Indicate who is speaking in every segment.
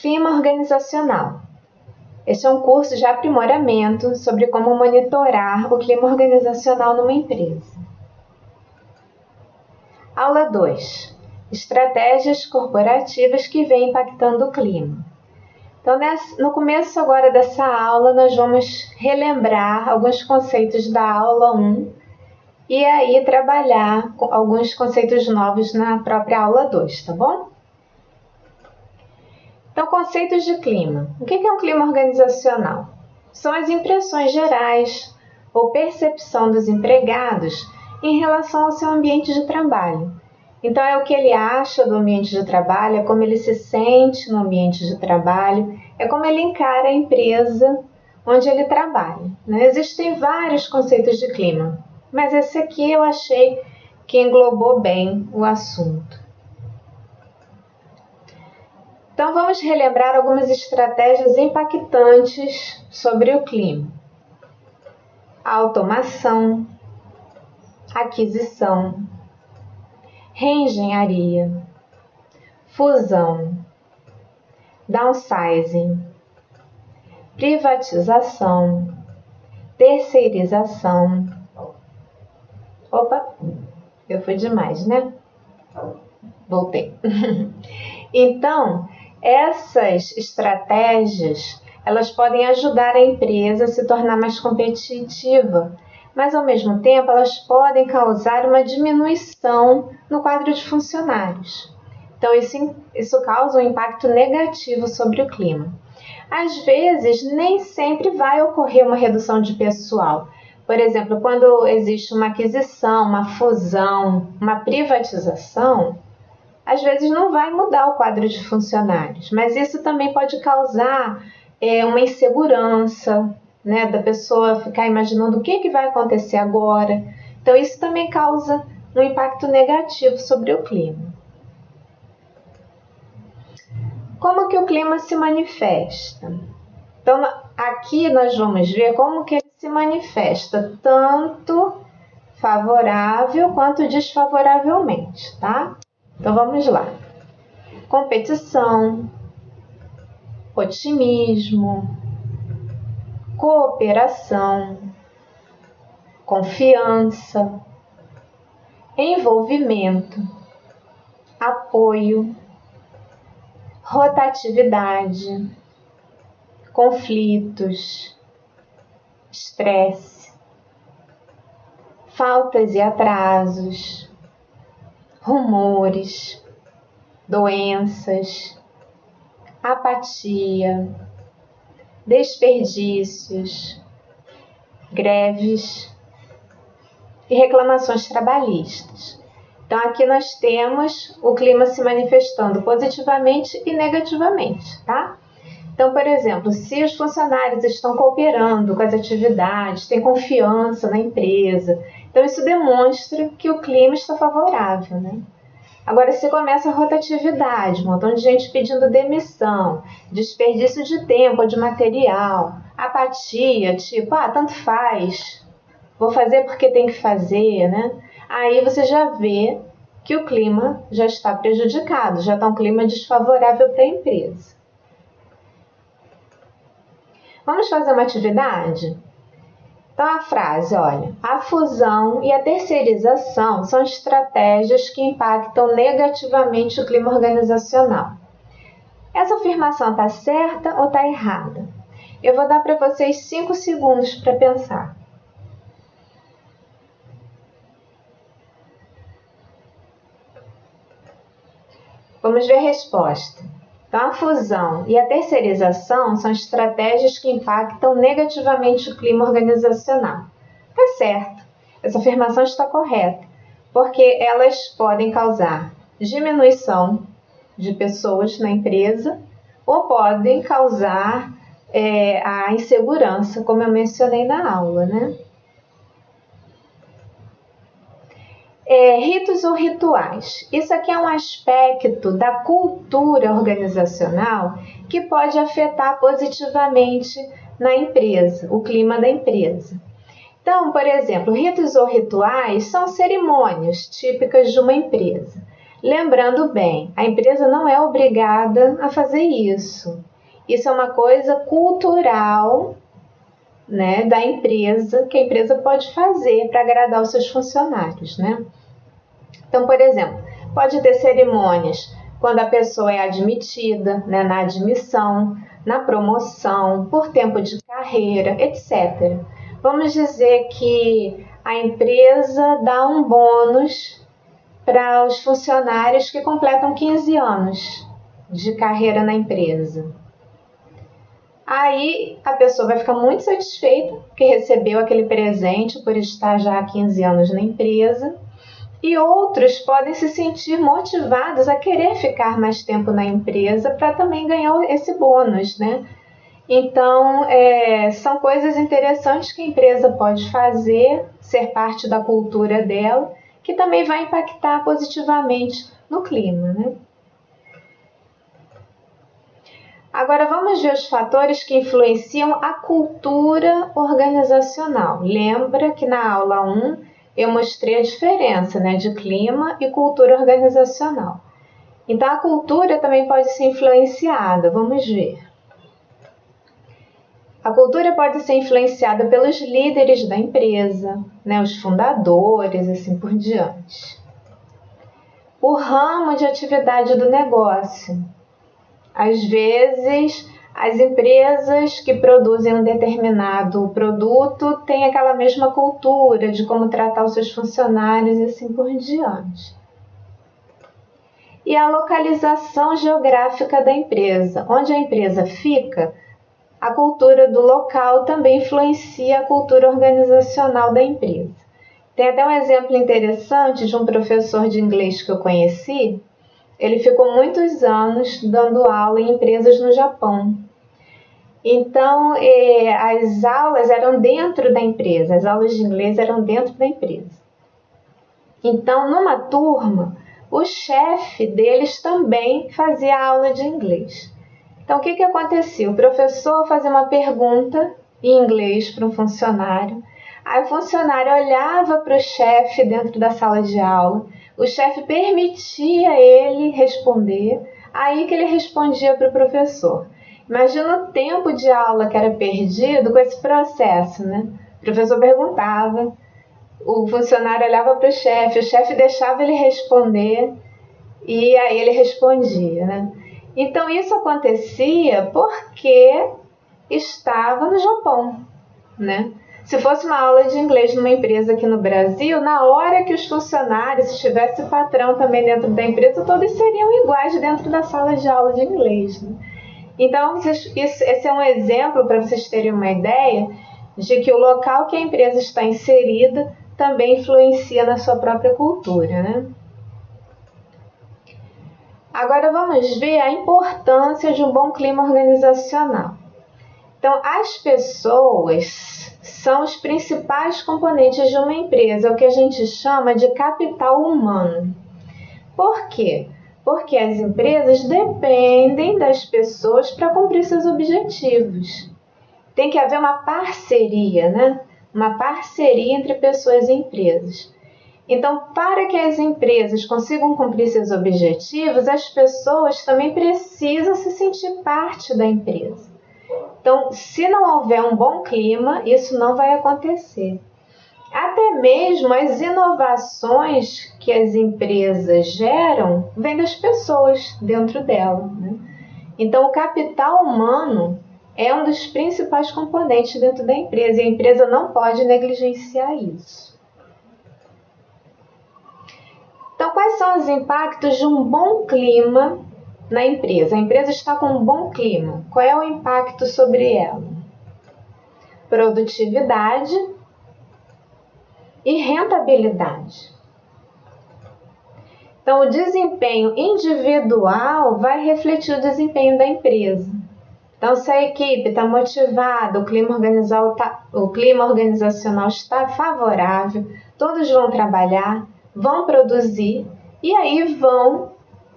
Speaker 1: Clima organizacional. Este é um curso de aprimoramento sobre como monitorar o clima organizacional numa empresa. Aula 2. Estratégias corporativas que vêm impactando o clima. Então, no começo agora dessa aula, nós vamos relembrar alguns conceitos da aula 1 e aí trabalhar alguns conceitos novos na própria aula 2, tá bom? Então, conceitos de clima. O que é um clima organizacional? São as impressões gerais ou percepção dos empregados em relação ao seu ambiente de trabalho. Então, é o que ele acha do ambiente de trabalho, é como ele se sente no ambiente de trabalho, é como ele encara a empresa onde ele trabalha, né? Existem vários conceitos de clima, mas esse aqui eu achei que englobou bem o assunto. Então, vamos relembrar algumas estratégias impactantes sobre o clima. A automação, aquisição, reengenharia, fusão, downsizing, privatização, terceirização. Opa, eu fui demais, né? Voltei. Então, essas estratégias, elas podem ajudar a empresa a se tornar mais competitiva, mas ao mesmo tempo elas podem causar uma diminuição no quadro de funcionários. Então isso causa um impacto negativo sobre o clima. Às vezes, nem sempre vai ocorrer uma redução de pessoal. Por exemplo, quando existe uma aquisição, uma fusão, uma privatização, às vezes não vai mudar o quadro de funcionários, mas isso também pode causar uma insegurança, né, da pessoa ficar imaginando o que vai acontecer agora. Então, isso também causa um impacto negativo sobre o clima. Como que o clima se manifesta? Então, aqui nós vamos ver como que ele se manifesta, tanto favorável quanto desfavoravelmente, tá? Então, vamos lá. Competição, otimismo, cooperação, confiança, envolvimento, apoio, rotatividade, conflitos, estresse, faltas e atrasos, rumores, doenças, apatia, desperdícios, greves e reclamações trabalhistas. Então, aqui nós temos o clima se manifestando positivamente e negativamente, tá? Então, por exemplo, se os funcionários estão cooperando com as atividades, têm confiança na empresa, então isso demonstra que o clima está favorável, né? Agora, se começa a rotatividade, um montão de gente pedindo demissão, desperdício de tempo ou de material, apatia, tipo, tanto faz, vou fazer porque tem que fazer, né? Aí você já vê que o clima já está prejudicado, já está um clima desfavorável para a empresa. Vamos fazer uma atividade? Então, a frase, olha, a fusão e a terceirização são estratégias que impactam negativamente o clima organizacional. Essa afirmação está certa ou está errada? Eu vou dar para vocês 5 segundos para pensar. Vamos ver a resposta. Então, a fusão e a terceirização são estratégias que impactam negativamente o clima organizacional. Está certo, essa afirmação está correta, porque elas podem causar diminuição de pessoas na empresa ou podem causar a insegurança, como eu mencionei na aula, né? Ritos ou rituais. Isso aqui é um aspecto da cultura organizacional que pode afetar positivamente na empresa, o clima da empresa. Então, por exemplo, ritos ou rituais são cerimônias típicas de uma empresa. Lembrando bem, a empresa não é obrigada a fazer isso. Isso é uma coisa cultural, né, da empresa, que a empresa pode fazer para agradar os seus funcionários, né? Então, por exemplo, pode ter cerimônias quando a pessoa é admitida, né, na admissão, na promoção, por tempo de carreira, etc. Vamos dizer que a empresa dá um bônus para os funcionários que completam 15 anos de carreira na empresa. Aí a pessoa vai ficar muito satisfeita porque recebeu aquele presente por estar já há 15 anos na empresa. E outros podem se sentir motivados a querer ficar mais tempo na empresa para também ganhar esse bônus, né? Então, são coisas interessantes que a empresa pode fazer, ser parte da cultura dela, que também vai impactar positivamente no clima, né? Agora vamos ver os fatores que influenciam a cultura organizacional. Lembra que na aula 1 eu mostrei a diferença, né, de clima e cultura organizacional. Então a cultura também pode ser influenciada, vamos ver. A cultura pode ser influenciada pelos líderes da empresa, né, os fundadores, assim por diante. O ramo de atividade do negócio. Às vezes, as empresas que produzem um determinado produto têm aquela mesma cultura de como tratar os seus funcionários e assim por diante. E a localização geográfica da empresa. Onde a empresa fica, a cultura do local também influencia a cultura organizacional da empresa. Tem até um exemplo interessante de um professor de inglês que eu conheci. Ele ficou muitos anos dando aula em empresas no Japão. Então, as aulas eram dentro da empresa, as aulas de inglês eram dentro da empresa. Então, numa turma, o chefe deles também fazia aula de inglês. Então, o que acontecia? O professor fazia uma pergunta em inglês para um funcionário, aí o funcionário olhava para o chefe dentro da sala de aula, o chefe permitia ele responder, aí que ele respondia para o professor. Imagina o tempo de aula que era perdido com esse processo, né? O professor perguntava, o funcionário olhava para o chefe deixava ele responder e aí ele respondia, né? Então isso acontecia porque estava no Japão, né? Se fosse uma aula de inglês numa empresa aqui no Brasil, na hora que os funcionários, se tivesse o patrão também dentro da empresa, todos seriam iguais dentro da sala de aula de inglês, né? Então, esse é um exemplo para vocês terem uma ideia de que o local que a empresa está inserida também influencia na sua própria cultura, né? Agora vamos ver a importância de um bom clima organizacional. Então, as pessoas são os principais componentes de uma empresa, o que a gente chama de capital humano. Por quê? Porque as empresas dependem das pessoas para cumprir seus objetivos. Tem que haver uma parceria, né? Uma parceria entre pessoas e empresas. Então, para que as empresas consigam cumprir seus objetivos, as pessoas também precisam se sentir parte da empresa. Então, se não houver um bom clima, isso não vai acontecer. Até mesmo as inovações que as empresas geram vêm das pessoas dentro dela, né? Então, o capital humano é um dos principais componentes dentro da empresa e a empresa não pode negligenciar isso. Então, quais são os impactos de um bom clima na empresa? A empresa está com um bom clima. Qual é o impacto sobre ela? Produtividade e rentabilidade. Então, o desempenho individual vai refletir o desempenho da empresa. Então, se a equipe está motivada, o clima organizacional está favorável, todos vão trabalhar, vão produzir e aí vão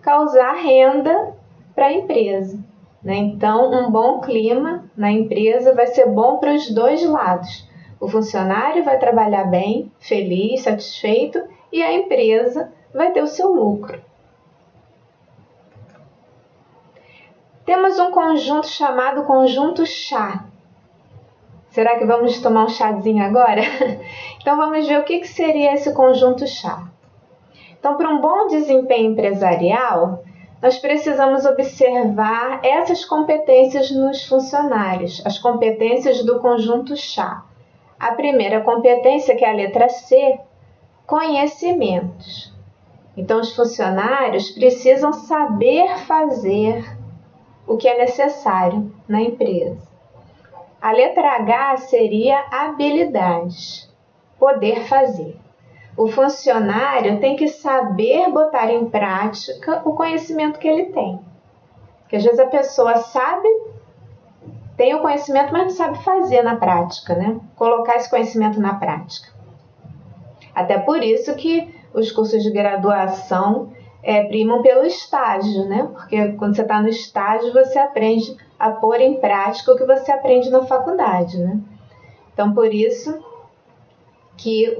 Speaker 1: causar renda para a empresa, né? Então, um bom clima na empresa vai ser bom para os dois lados. O funcionário vai trabalhar bem, feliz, satisfeito e a empresa vai ter o seu lucro. Temos um conjunto chamado conjunto chá. Será que vamos tomar um chazinho agora? Então vamos ver o que seria esse conjunto chá. Então, para um bom desempenho empresarial, nós precisamos observar essas competências nos funcionários, as competências do conjunto chá. A primeira competência, que é a letra C, conhecimentos. Então, os funcionários precisam saber fazer o que é necessário na empresa. A letra H seria habilidades, poder fazer. O funcionário tem que saber botar em prática o conhecimento que ele tem. Porque às vezes a pessoa sabe, tem o conhecimento, mas não sabe fazer na prática, né? Colocar esse conhecimento na prática. Até por isso que os cursos de graduação primam pelo estágio, né? Porque quando você está no estágio, você aprende a pôr em prática o que você aprende na faculdade, né? Então, por isso que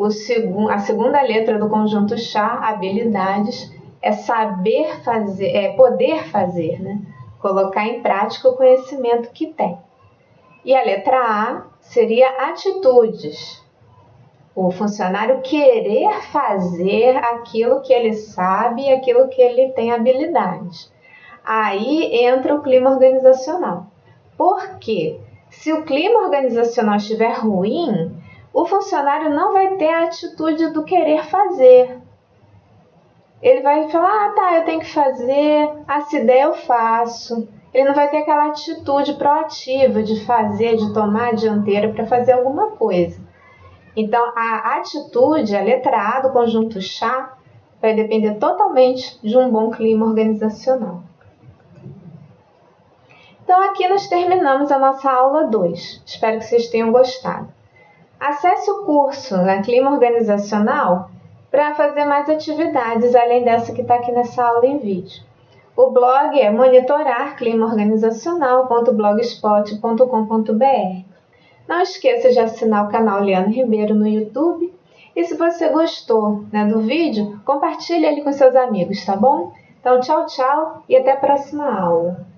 Speaker 1: a segunda letra do conjunto chá, habilidades, é saber fazer, poder fazer, né? Colocar em prática o conhecimento que tem. E a letra A seria atitudes. O funcionário querer fazer aquilo que ele sabe e aquilo que ele tem habilidade. Aí entra o clima organizacional. Por quê? Se o clima organizacional estiver ruim, o funcionário não vai ter a atitude do querer fazer. Ele vai falar, tá, eu tenho que fazer, se der eu faço. Ele não vai ter aquela atitude proativa de fazer, de tomar a dianteira para fazer alguma coisa. Então, a atitude, a letra A do conjunto chá, vai depender totalmente de um bom clima organizacional. Então, aqui nós terminamos a nossa aula 2. Espero que vocês tenham gostado. Acesse o curso Clima Organizacional para fazer mais atividades, além dessa que está aqui nessa aula em vídeo. O blog é monitorarclimaorganizacional.blogspot.com.br. Não esqueça de assinar o canal Liana Ribeiro no YouTube. E se você gostou, do vídeo, compartilhe ele com seus amigos, tá bom? Então, tchau, tchau e até a próxima aula.